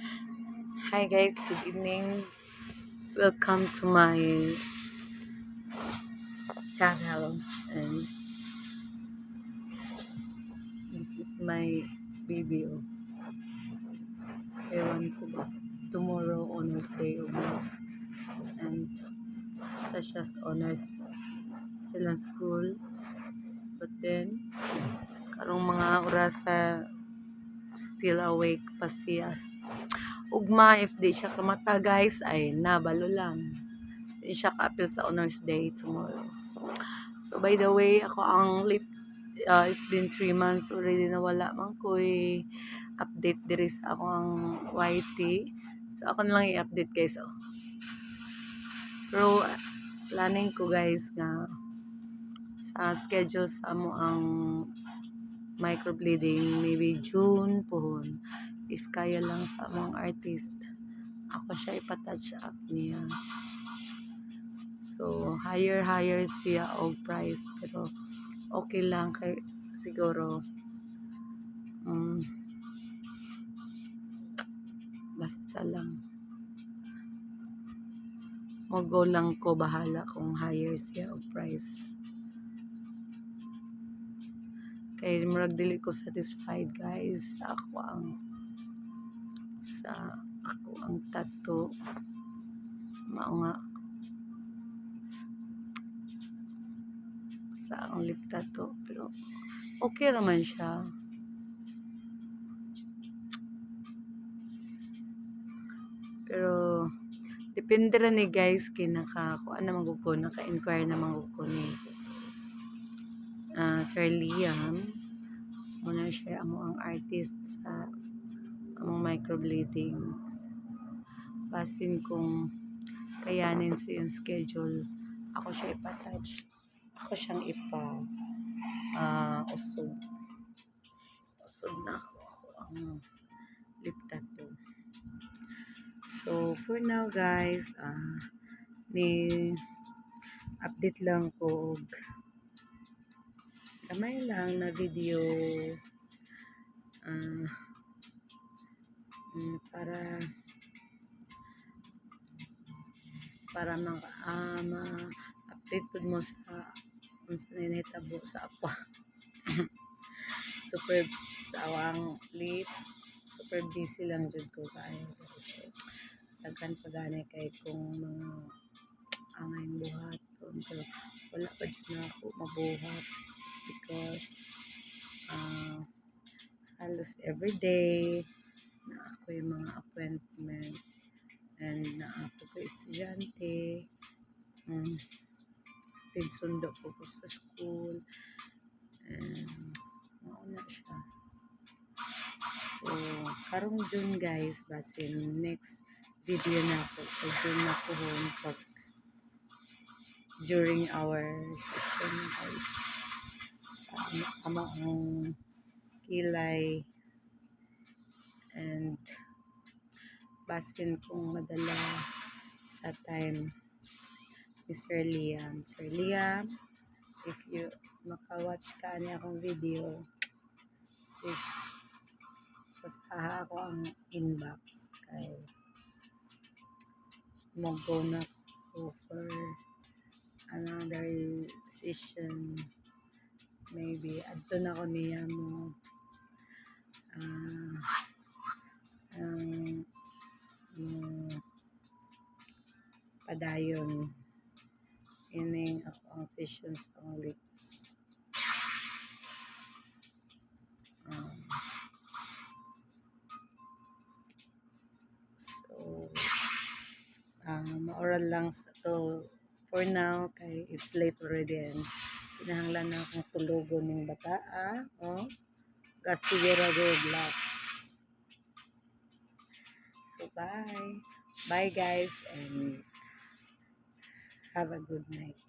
Hi guys, good evening. Welcome to my channel, and this is my video. Ewan ko ba? Tomorrow honors day of love, and such as honors silang school. But then karong mga oras still awake pa siya. Ugma if di siya kamata guys ay nabalo lang. Di siya ka-appeal sa honors day tomorrow. So by the way, ako ang it's been 3 months already na wala man ko update diri sa akong YT. So ako na lang i-update guys. Oh. Pero planning ko guys nga sa schedule sa mo ang microbleeding maybe June pohon. If kaya lang sa among artist, ako siya ipa-touch up niya. So higher siya og price pero okay lang kay siguro basta lang mag-go lang ko bahala kung higher siya o price kay murag dili ko satisfied guys sa ako ang tattoo mao nga sa ang lip tattoo pero okay naman siya pero depende rin ni guys kinaka kung ano man ko naka-inquire naman ko ni Sir Liam muna siya ang artist sa among microbleeding basin kung kayanin sa yung schedule ako siya ipa-touch ako siyang usog na ako ang lip tattoo. So for now guys ni update lang ko og kamay lang na video para ma-update pud mo sa kung sa nahitabo sa ako super sa awang lips super busy lang jud ko kayo kasi daghan pa gani kay kung mga angay buhat pero wala pa jud na ako mabuhat because halos everyday na ako yung mga appointment and na ako ko estudyante tinsundo ko sa school and mauna siya so karong June guys basin next video na ako sa June na ko pag during our session guys sa ang kilay and baskin kung madala sa time ni Sir Liam. Sir Liam, if you maka-watch ka niya akong video, please pasaha ako ang inbox kay mag-go na ko for another session maybe adto na ko niya mo padayon ining ako ang sessions ang lips so maoral lang sa to for now kay it's late already and kinahanglan na akong tulugon ng bataa Gastigera Roblox. So bye guys and have a good night.